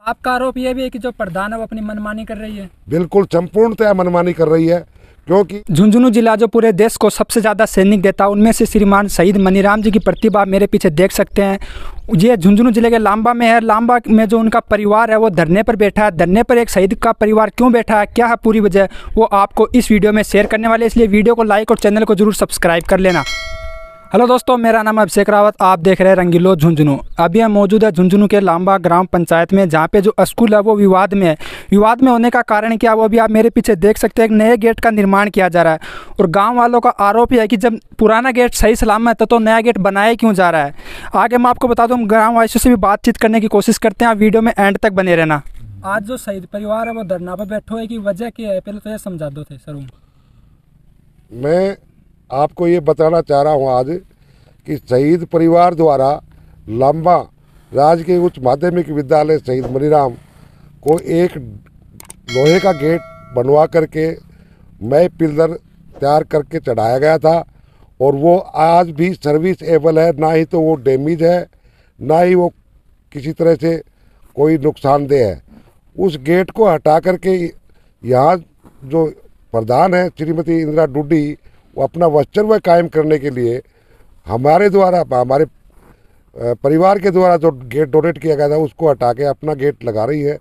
आपका आरोप ये भी है कि जो प्रधान है वो अपनी मनमानी कर रही है। बिल्कुल संपूर्णतया मनमानी कर रही है, क्योंकि झुंझुनू जिला जो पूरे देश को सबसे ज़्यादा सैनिक देता है, उनमें से श्रीमान शहीद मनीराम जी की प्रतिभा मेरे पीछे देख सकते हैं। ये झुंझुनू जिले के लांबा में है। लांबा में जो उनका परिवार है वो धरने पर बैठा है। धरने पर एक शहीद का परिवार क्यों बैठा है, क्या है पूरी वजह, वो आपको इस वीडियो में शेयर करने वाले, इसलिए वीडियो को लाइक और चैनल को जरूर सब्सक्राइब कर लेना। हेलो दोस्तों, मेरा नाम है अभिषेक रावत, आप देख रहे हैं रंगीलो झुंझुनू। अभी हम मौजूद है झुंझुनू के लांबा ग्राम पंचायत में, जहाँ पे जो स्कूल है वो विवाद में है। विवाद में होने का कारण क्या, वो भी आप मेरे पीछे देख सकते हैं। एक नए गेट का निर्माण किया जा रहा है और गांव वालों का आरोप है कि जब पुराना गेट सही सलामत है तो नया गेट बनाया क्यों जा रहा है। आगे मैं आपको बता दूँ, हम ग्राम वासियों से भी बातचीत करने की कोशिश करते हैं। आप वीडियो में एंड तक बने रहना। आज जो शहीद परिवार है वो धरना पर बैठो है कि वजह क्या है, पहले तो ये समझा दो थे सर। मैं आपको ये बताना चाह रहा हूँ आज कि शहीद परिवार द्वारा लांबा राजकीय उच्च माध्यमिक विद्यालय शहीद मनीराम को एक लोहे का गेट बनवा करके नए पिलर तैयार करके चढ़ाया गया था और वो आज भी सर्विस एबल है। ना ही तो वो डैमेज है, ना ही वो किसी तरह से कोई नुकसानदेह है। उस गेट को हटा करके यहाँ जो प्रधान है श्रीमती इंदिरा डुड्डी, वो अपना वचन कायम करने के लिए हमारे द्वारा, हमारे परिवार के द्वारा जो गेट डोनेट किया गया था उसको हटा के अपना गेट लगा रही है।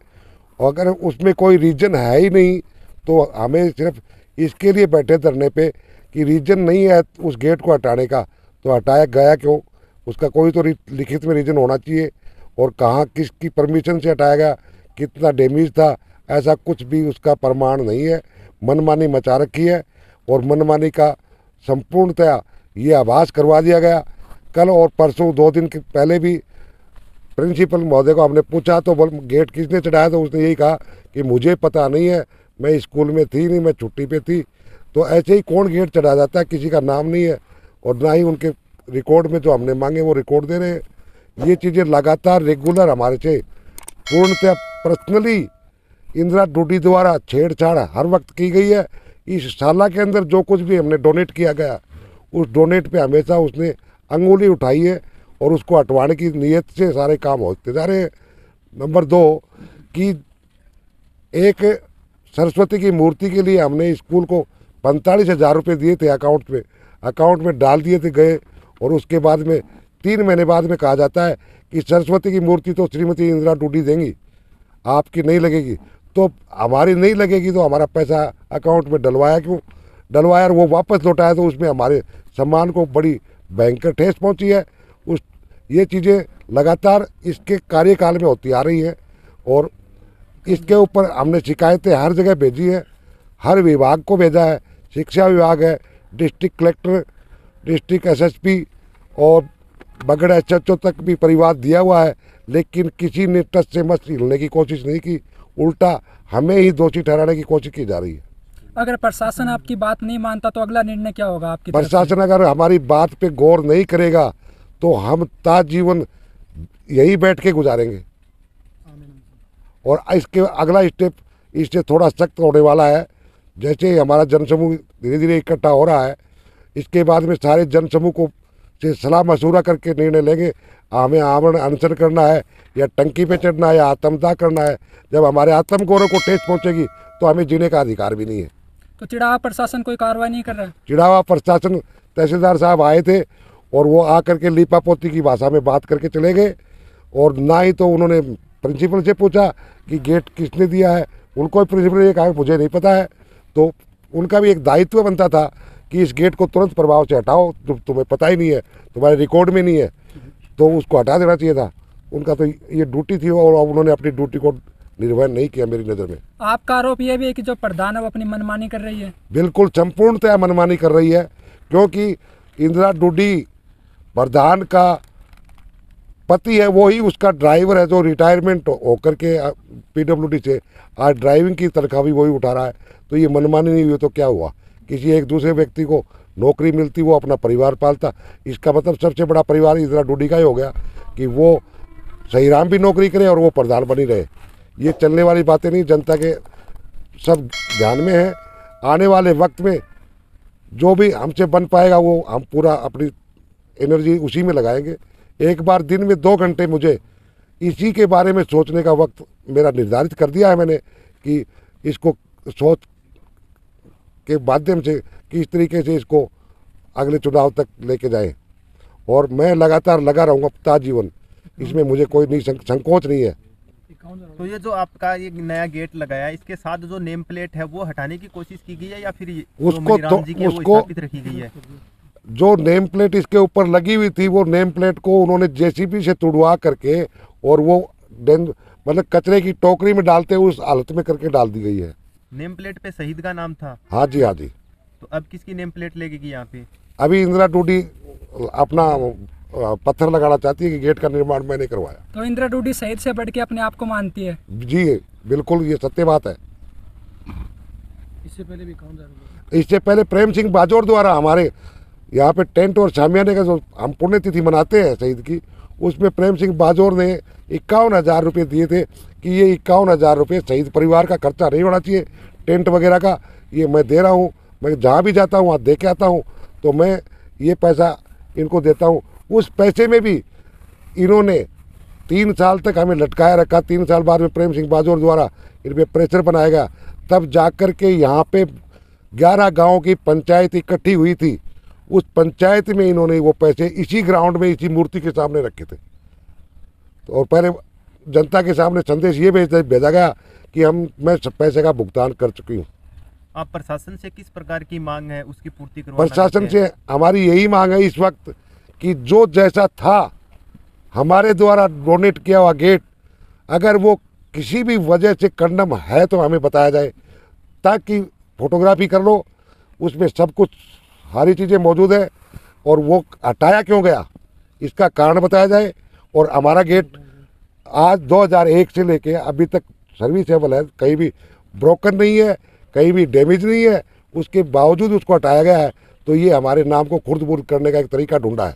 और अगर उसमें कोई रीजन है ही नहीं तो हमें सिर्फ इसके लिए बैठे धरने पे कि रीजन नहीं है उस गेट को हटाने का, तो हटाया गया क्यों, उसका कोई तो लिखित में रीजन होना चाहिए। और कहाँ किसकी परमिशन से हटाया गया, कितना डैमेज था, ऐसा कुछ भी उसका प्रमाण नहीं है। मनमानी मचा रखी है और मनमानी का संपूर्णतया ये आभास करवा दिया गया। कल और परसों 2 दिन के पहले भी प्रिंसिपल महोदय को हमने पूछा तो बोल गेट किसने चढ़ाया, तो उसने यही कहा कि मुझे पता नहीं है, मैं स्कूल में थी नहीं, मैं छुट्टी पे थी। तो ऐसे ही कौन गेट चढ़ा जाता है, किसी का नाम नहीं है और ना ही उनके रिकॉर्ड में जो हमने मांगे वो रिकॉर्ड दे रहे हैं। ये चीज़ें लगातार रेगुलर हमारे से पूर्णतः पर्सनली इंदिरा डुड्डी द्वारा छेड़छाड़ हर वक्त की गई है। इस साल के अंदर जो कुछ भी हमने डोनेट किया गया उस डोनेट पे हमेशा उसने अंगुली उठाई है और उसको हटवाने की नीयत से सारे काम होते जा रहे हैं। नंबर 2 कि एक सरस्वती की मूर्ति के लिए हमने स्कूल को 45,000 रुपये दिए थे अकाउंट में डाल दिए थे गए, और उसके बाद में 3 महीने बाद में कहा जाता है कि सरस्वती की मूर्ति तो श्रीमती इंदिरा डुड्डी देंगी, आपकी नहीं लगेगी। तो हमारी नहीं लगेगी तो हमारा पैसा अकाउंट में डलवाया क्यों, डलवाया और वो वापस लौटाया, तो उसमें हमारे सम्मान को बड़ी भयंकर ठेस पहुंची है। ये चीज़ें लगातार इसके कार्यकाल में होती आ रही है और इसके ऊपर हमने शिकायतें हर जगह भेजी है, हर विभाग को भेजा है। शिक्षा विभाग है, डिस्ट्रिक्ट कलेक्टर, डिस्ट्रिक्ट एसएसपी और बगड़ एसएचओ तक भी परिवार दिया हुआ है, लेकिन किसी ने टस से मस हिलने की कोशिश नहीं की, उल्टा हमें ही दोषी ठहराने की कोशिश की जा रही है। अगर प्रशासन आपकी बात नहीं मानता तो अगला निर्णय क्या होगा आपकी? प्रशासन अगर हमारी बात पे गौर नहीं करेगा तो हम ताजीवन यही बैठ के गुजारेंगे और इसके अगला स्टेप इससे थोड़ा सख्त होने वाला है। जैसे हमारा जनसमूह धीरे धीरे इकट्ठा हो रहा है, इसके बाद में सारे जनसमूह को से सलाह मशूरा करके निर्णय लेंगे, हमें आमरण अनशन करना है या टंकी पे चढ़ना है या आत्मदाह करना है। जब हमारे आत्मगौरव को ठेस पहुंचेगी तो हमें जीने का अधिकार भी नहीं है। तो चिड़ावा प्रशासन कोई कार्रवाई नहीं कर रहा है? चिड़ावा प्रशासन तहसीलदार साहब आए थे और वो आकर के लीपा पोती की भाषा में बात करके चले गए, और ना ही तो उन्होंने प्रिंसिपल से पूछा कि गेट किसने दिया है। उनको प्रिंसिपल ने कहा मुझे नहीं पता है, तो उनका भी एक दायित्व बनता था कि इस गेट को तुरंत प्रभाव से हटाओ, तुम्हें पता ही नहीं है, तुम्हारे रिकॉर्ड में नहीं है, तो उसको हटा देना चाहिए था। उनका तो ये ड्यूटी थी और उन्होंने अपनी ड्यूटी को निर्वहन नहीं किया मेरी नज़र में। आपका आरोप यह भी है कि जो प्रधान है वो अपनी मनमानी कर रही है? बिल्कुल संपूर्णतया मनमानी कर रही है, क्योंकि इंदिरा डुड्डी प्रधान का पति है, वो ही उसका ड्राइवर है जो रिटायरमेंट होकर के पीडब्ल्यूडी से आज ड्राइविंग की तनख्वाह भी वही उठा रहा है। तो ये मनमानी नहीं हुई तो क्या हुआ, किसी एक दूसरे व्यक्ति को नौकरी मिलती, वो अपना परिवार पालता। इसका मतलब सबसे बड़ा परिवार इंदिरा डुड्डी का ही हो गया कि वो सही राम भी नौकरी करे और वो प्रधान बनी रहे। ये चलने वाली बातें नहीं, जनता के सब ध्यान में है। आने वाले वक्त में जो भी हमसे बन पाएगा वो हम पूरा अपनी एनर्जी उसी में लगाएंगे। एक बार दिन में 2 घंटे मुझे इसी के बारे में सोचने का वक्त मेरा निर्धारित कर दिया है मैंने कि इसको सोच के माध्यम से किस तरीके से इसको अगले चुनाव तक लेके जाएं, और मैं लगातार लगा रहूँगा ता जीवन, इसमें मुझे कोई नहीं संकोच नहीं है। तो ये जो आपका ये नया गेट लगाया है, इसके साथ जो नेम प्लेट है वो हटाने की कोशिश की गई है या फिर उसको स्थापित रखी गई है? जो नेम प्लेट इसके ऊपर लगी हुई थी वो नेम प्लेट को उन्होंने जेसीबी से तुड़वा करके और वो मतलब कचरे की टोकरी में डालते हुए उस हालत में करके डाल दी गई है। नेम प्लेट पे शहीद का नाम था? हाँ जी, हाँ जी। तो अब किसकी नेम प्लेट लगेगी यहाँ पे? अभी इंदिरा टूडी अपना पत्थर लगाना चाहती है कि गेट का निर्माण मैंने करवाया। तो इंदिरा टूडी शहीद से बढ़ के अपने आप को मानती है? जी बिल्कुल, ये सत्य बात है। इससे पहले भी कौन? इससे पहले प्रेम सिंह बाजौर द्वारा हमारे यहाँ पे टेंट और शामियाने का जो हम पुण्यतिथि मनाते हैं शहीद की, उसमें प्रेम सिंह बाजौर ने 51,000 रुपये दिए थे कि ये 51,000 रुपये शहीद परिवार का खर्चा नहीं होना चाहिए, टेंट वगैरह का ये मैं दे रहा हूँ। मैं जहाँ भी जाता हूँ वहाँ दे के आता हूँ, तो मैं ये पैसा इनको देता हूँ। उस पैसे में भी इन्होंने 3 साल तक हमें लटकाया रखा। 3 साल बाद में प्रेम सिंह बाजौर द्वारा इन पर प्रेशर बनाया गया, तब जाकर के यहाँ पे 11 गाँव की पंचायत इकट्ठी हुई थी। उस पंचायत में इन्होंने वो पैसे इसी ग्राउंड में इसी मूर्ति के सामने रखे थे। तो और पहले जनता के सामने संदेश ये भेजा गया कि मैं पैसे का भुगतान कर चुकी हूँ। आप प्रशासन से किस प्रकार की मांग है उसकी पूर्ति करवाना? प्रशासन से हमारी यही मांग है इस वक्त कि जो जैसा था हमारे द्वारा डोनेट किया हुआ गेट, अगर वो किसी भी वजह से कंडम है तो हमें बताया जाए, ताकि फोटोग्राफी कर लो, उसमें सब कुछ सारी चीज़ें मौजूद है, और वो हटाया क्यों गया इसका कारण बताया जाए। और हमारा गेट आज 2001 से लेके अभी तक सर्विसेबल है, कहीं भी ब्रोकन नहीं है, कहीं भी डैमेज नहीं है, उसके बावजूद उसको हटाया गया है। तो ये हमारे नाम को खुर्द-बुर्द करने का एक तरीका ढूंढा है।